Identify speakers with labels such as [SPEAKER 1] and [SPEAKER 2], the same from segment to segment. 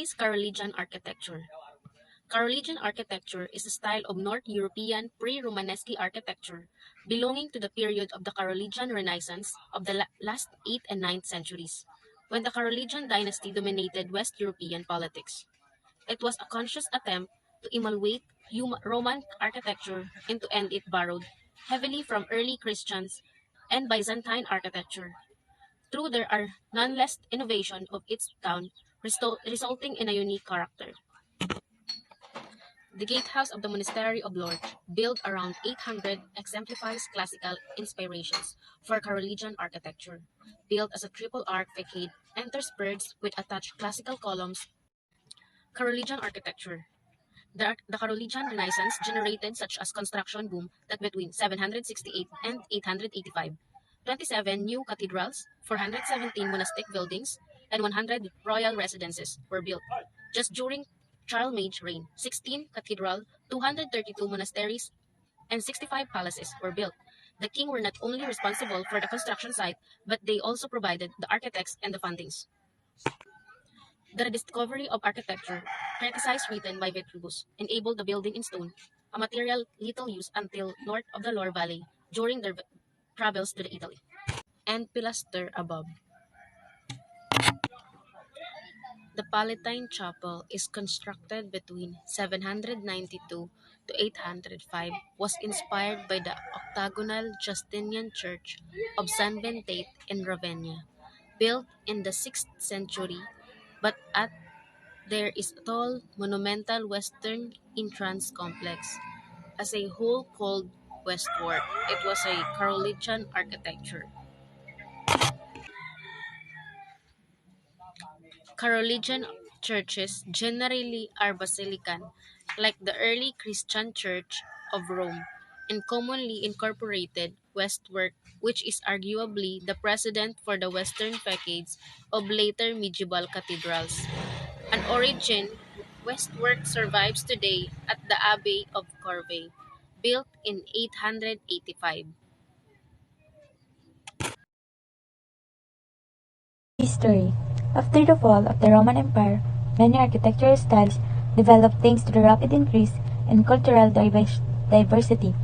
[SPEAKER 1] is Carolingian architecture? Carolingian architecture is a style of North European pre-Romanesque architecture belonging to the period of the Carolingian Renaissance of the last 8th and 9th centuries, when the Carolingian dynasty dominated West European politics. It was a conscious attempt to emulate Roman architecture and to end it borrowed heavily from early Christians and Byzantine architecture. Through there are none less innovation of its town, resulting in a unique character. The gatehouse of the Monastery of Lourdes, built around 800, exemplifies classical inspirations for Carolingian architecture. Built as a triple arch facade, interspersed with attached classical columns. Carolingian architecture. The Carolingian Renaissance generated such a construction boom that between 768 and 885, 27 new cathedrals, 417 monastic buildings, and 100 royal residences were built. Just during Charlemagne's reign, 16 cathedrals, 232 monasteries, and 65 palaces were built. The king were not only responsible for the construction site, but they also provided the architects and the fundings. The rediscovery of architecture, criticized written by Vitruvius, enabled the building in stone, a material little used until north of the Loire Valley during their travels to Italy. And pilaster above. The Palatine Chapel is constructed between 792 to 805, was inspired by the octagonal Justinian Church of San Ventate in Ravenna, built in the 6th century, but at there is a tall, monumental western entrance complex. As a whole called westward, it was a Carolingian architecture. Carolingian churches generally are basilican, like the early Christian Church of Rome, and commonly incorporated westwork, which is arguably the precedent for the western facades of later medieval cathedrals. An origin westwork survives today at the Abbey of Corvey, built in 885.
[SPEAKER 2] History. After the fall of the Roman Empire, many architectural styles developed thanks to the rapid increase in cultural diversity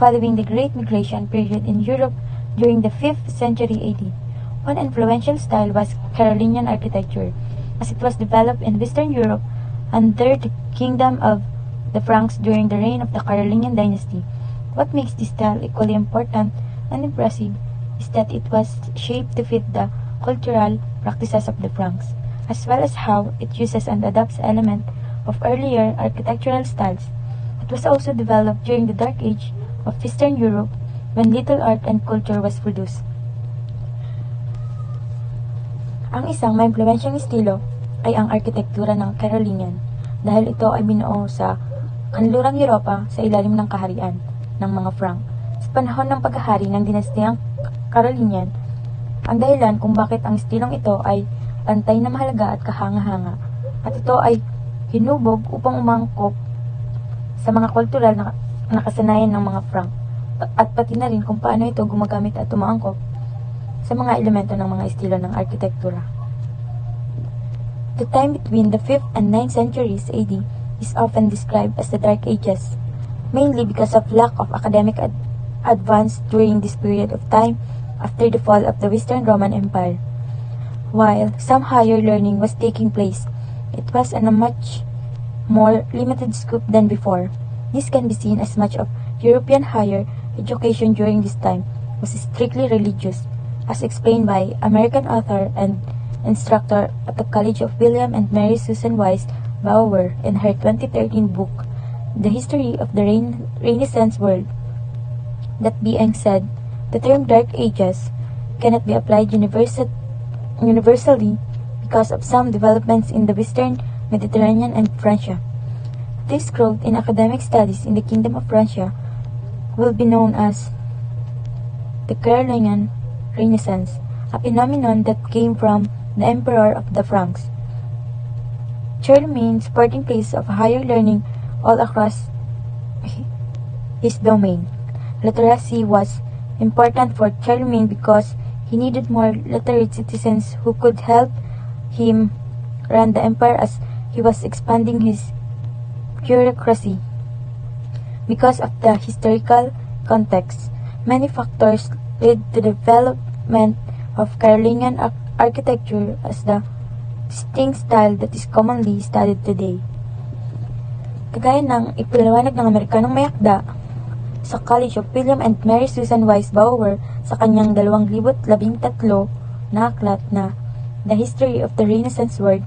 [SPEAKER 2] following the Great Migration period in Europe during the 5th century AD. One influential style was Carolingian architecture, as it was developed in Western Europe under the kingdom of the Franks during the reign of the Carolingian dynasty. What makes this style equally important and impressive is that it was shaped to fit the cultural practices of the Franks, as well as how it uses and adapts elements of earlier architectural styles. It was also developed during the Dark Age of Eastern Europe, when little art and culture was produced. Ang isang maimpluwensyang estilo ay ang arkitektura ng Carolingian, dahil ito ay binuo sa kanlurang Europa sa ilalim ng kaharian ng mga Frank. Sa panahon ng paghahari ng dinastiyang Carolingian, ang dahilan kung bakit ang estilong ito ay pantay na mahalaga at kahanga-hanga, at ito ay hinubog upang umangkop sa mga kultural na nakasanayan ng mga Frank, at pati na rin kung paano ito gumagamit at umaangkop sa mga elemento ng mga estilo ng arkitektura. The time between the 5th and 9th centuries AD is often described as the Dark Ages, mainly because of lack of academic advance during this period of time after the fall of the Western Roman Empire. While some higher learning was taking place, it was on a much more limited scope than before. This can be seen as much of European higher education during this time was strictly religious, as explained by American author and instructor at the College of William and Mary Susan Wise Bauer in her 2013 book, The History of the Renaissance World. That being said, the term Dark Ages cannot be applied universally because of some developments in the Western Mediterranean and Francia. This growth in academic studies in the Kingdom of Francia will be known as the Carolingian Renaissance, a phenomenon that came from the Emperor of the Franks. Charlemagne sporting place of higher learning all across his domain. Literacy was important for Charlemagne because he needed more literate citizens who could help him run the empire, as he was expanding his bureaucracy. Because of the historical context, many factors led to the development of Carolingian architecture as the distinct style that is commonly studied today. Kagaya ng ipinaliwanag ng Amerikanong mayakda sa College of William and Mary Susan Wise Bauer sa kanyang 2013 na aklat na The History of the Renaissance World,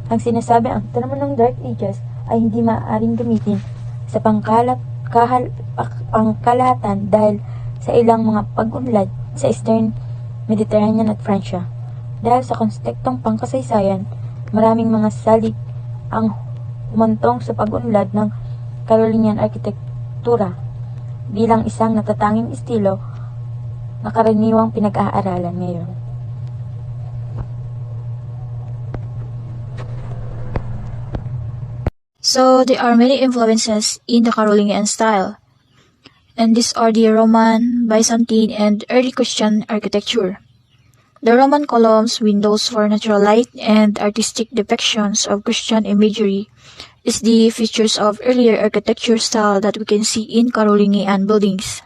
[SPEAKER 2] ang sinasabi ang terminong Dark Ages ay hindi maaaring gamitin sa pangkalahatan dahil sa ilang mga pag-unlad sa Eastern Mediterranean at Francia. Dahil sa kontekstong pangkasaysayan, maraming mga salik ang humantong sa pag-unlad ng Carolingian arkitektura bilang isang natatanging estilo na karaniwang pinag-aaralan ngayon.
[SPEAKER 3] So, there are many influences in the Carolingian style, and these are the Roman, Byzantine, and early Christian architecture. The Roman columns, windows for natural light, and artistic depictions of Christian imagery is the features of earlier architecture style that we can see in Carolingian buildings.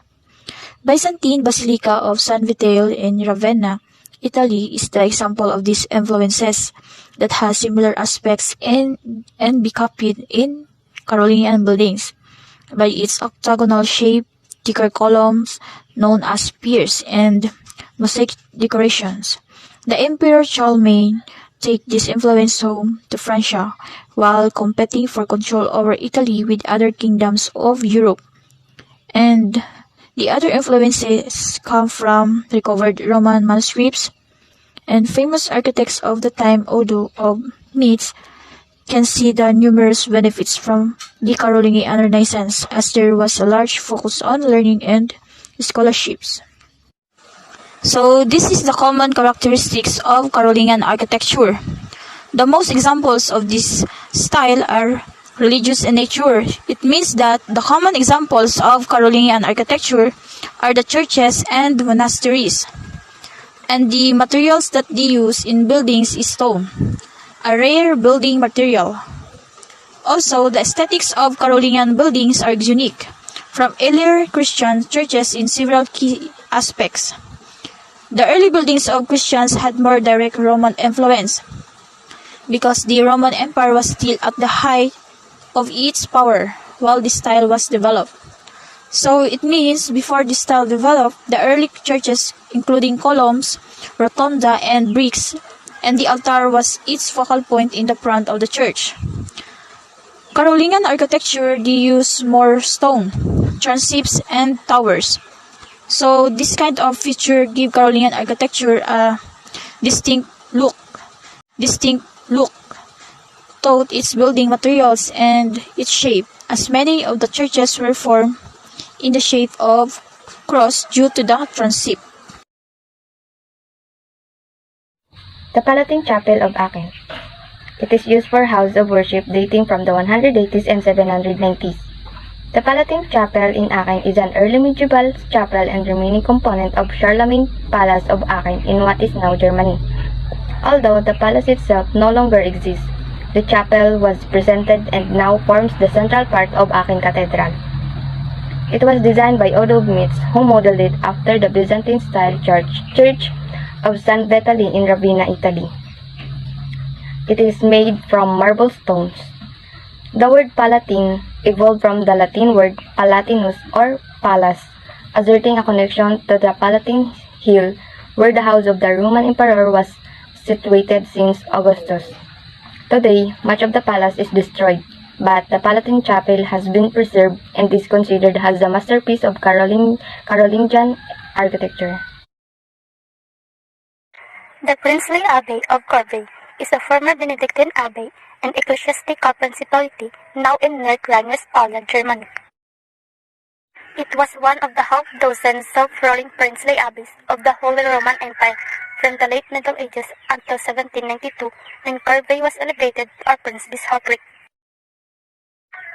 [SPEAKER 3] Byzantine Basilica of San Vitale in Ravenna, Italy is the example of these influences that has similar aspects and be copied in Carolingian buildings by its octagonal shape, thicker columns known as piers, and mosaic decorations. The Emperor Charlemagne take this influence home to Francia while competing for control over Italy with other kingdoms of Europe. And the other influences come from recovered Roman manuscripts, and famous architects of the time Odo of Metz can see the numerous benefits from the Carolingian Renaissance, as there was a large focus on learning and scholarships. So this is the common characteristics of Carolingian architecture. The most examples of this style are religious in nature. It means that the common examples of Carolingian architecture are the churches and monasteries. And the materials that they use in buildings is stone, a rare building material. Also, the aesthetics of Carolingian buildings are unique from earlier Christian churches in several key aspects. The early buildings of Christians had more direct Roman influence because the Roman Empire was still at the height of its power while this style was developed. So it means before this style developed, the early churches, including columns, rotunda, and bricks, and the altar was its focal point in the front of the church. Carolingian architecture, they use more stone, transepts, and towers. So this kind of feature give Carolingian architecture a distinct look to its building materials and its shape, as many of the churches were formed in the shape of cross due to the transept.
[SPEAKER 4] The Palatine Chapel of Aachen. It is used for house of worship dating from the 180s and 790s. The Palatine Chapel in Aachen is an early medieval chapel and remaining component of Charlemagne Palace of Aachen in what is now Germany. Although the palace itself no longer exists, the chapel was presented and now forms the central part of Aachen Cathedral. It was designed by Odo of Metz, who modeled it after the Byzantine-style church of San Vitale in Ravenna, Italy. It is made from marble stones. The word Palatine evolved from the Latin word Palatinus or palace, asserting a connection to the Palatine Hill, where the house of the Roman Emperor was situated since Augustus. Today, much of the palace is destroyed, but the Palatine Chapel has been preserved and is considered as a masterpiece of Carolingian architecture.
[SPEAKER 5] The Princely Abbey of Corvey is a former Benedictine abbey and ecclesiastical principality now in North Rhine-Westphalia, Germany. It was one of the half-dozen self-ruling princely abbeys of the Holy Roman Empire from the late Middle Ages until 1792, when Corvey was elevated to a prince's bishopric.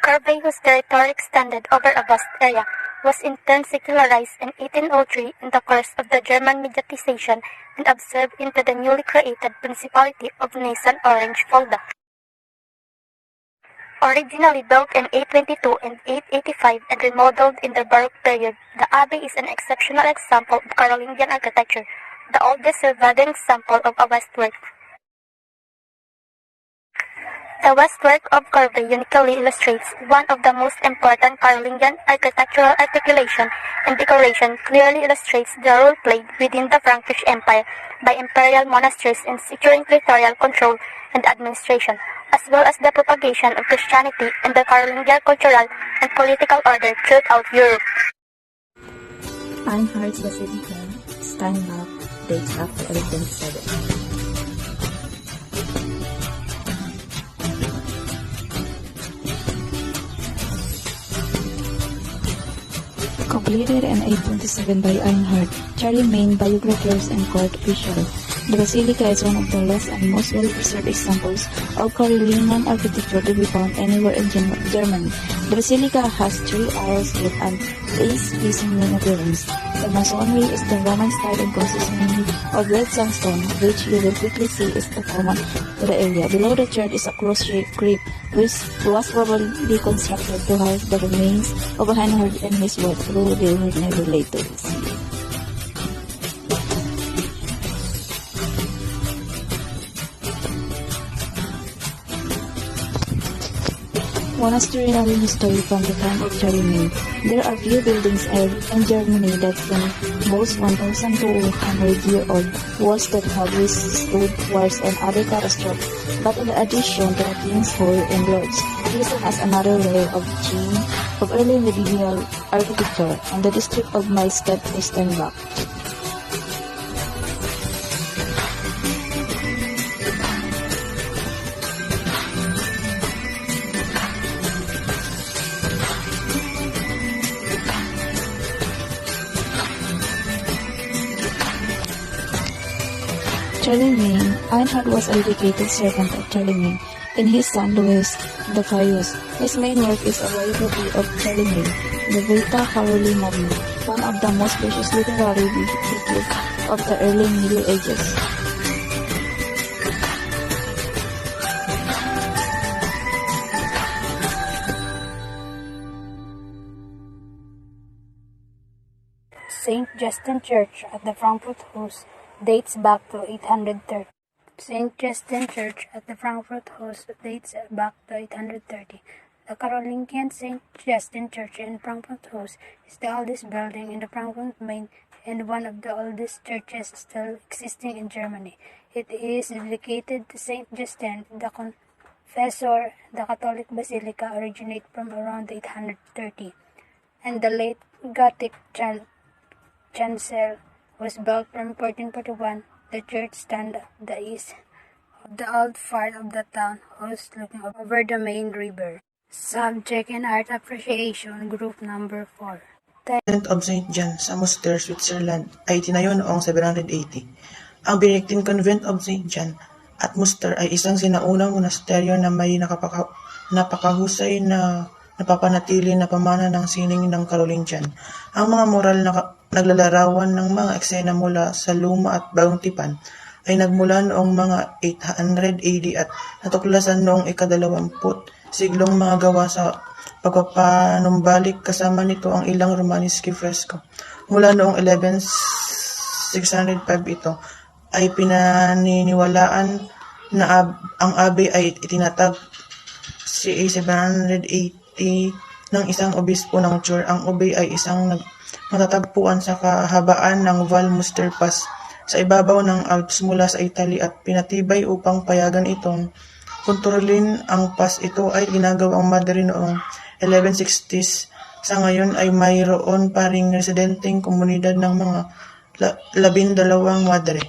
[SPEAKER 5] Corvey's territory extended over a vast area, was in turn secularized in 1803 in the course of the German mediatization and absorbed into the newly created Principality of Nason-Orange-Fulda. Originally built in 822 and 885 and remodeled in the Baroque period, the Abbey is an exceptional example of Carolingian architecture, the oldest surviving example of a westwork. The westwork of Corvey uniquely illustrates one of the most important Carolingian architectural articulation and decoration, clearly illustrates the role played within the Frankish Empire by imperial monasteries in securing territorial control and administration, as well as the propagation of Christianity and the Carolingian cultural and political order throughout Europe.
[SPEAKER 2] Einhard's Basilica, Steinbach, dates after 1127. Completed in 827 by Einhard, Charlie Main, biographers and court officials. The basilica is one of the last and most well-preserved examples of Carolingian architecture to be found anywhere in Germany. The basilica has 3 aisles with an base facing main appearance. The masonry is the Roman style and consists mainly of red sandstone, which you will quickly see is the common to the area. Below the church is a cross-shaped crypt, which was probably constructed to house the remains of Einhard and his wife, who they were never later seen. Monastery history from the time of Charlemagne. There are few buildings in Germany that can boast 1,200-year-old walls that have withstood wars and other catastrophes, but in addition to the King's Hall and Lodge, listed as another layer of chain of early medieval architecture in the district of Maestadt-Steinbach. Charlemagne. Einhard was a dedicated servant of Charlemagne and his son Louis the Pious. His main work is a biography of Charlemagne, the Vita Caroli Magna, one of the most precious literary works of the early Middle Ages.
[SPEAKER 6] St. Justin Church at the Frankfurt House dates back to 830. St. Justin Church at the Frankfurt House dates back to 830. The Carolingian St. Justin Church in Frankfurt House is the oldest building in the Frankfurt Main and one of the oldest churches still existing in Germany. It is dedicated to St. Justin the Confessor. The Catholic Basilica originated from around 830, and the late Gothic chancel was built from 1441. The church stands at the east of the old part of the town, house looking over the main river. Subject and Art Appreciation Group Number 4.
[SPEAKER 7] Convent of St. John sa Münster, Switzerland ay tinayo noong 780. Ang Benedictine Convent of St. John at Münster ay isang sinaunang monasteryo na may napakahusay na napapanatili na pamana ng sining ng Carolingian. Ang mga moral na naglalarawan ng mga eksena mula sa luma at bagong tipan ay nagmula noong mga 800 AD at natuklasan noong ika-20 siglong mga gawa sa pagpapanumbalik. Kasama nito ang ilang Romanesque fresco. Mula noong 11,605 ito ay pinaniniwalaan na ang abbey ay itinatag CA 780 ng isang obispo ng Chur. Ang abbey ay isang matatagpuan sa kahabaan ng Val Münster Pass sa ibabaw ng Alps mula sa Italy at pinatibay upang payagan itong kontrolin ang pass. Ito ay ginagawang madre noong 1160s. Sa ngayon ay mayroon pa ring residenteng komunidad ng mga 12 madre.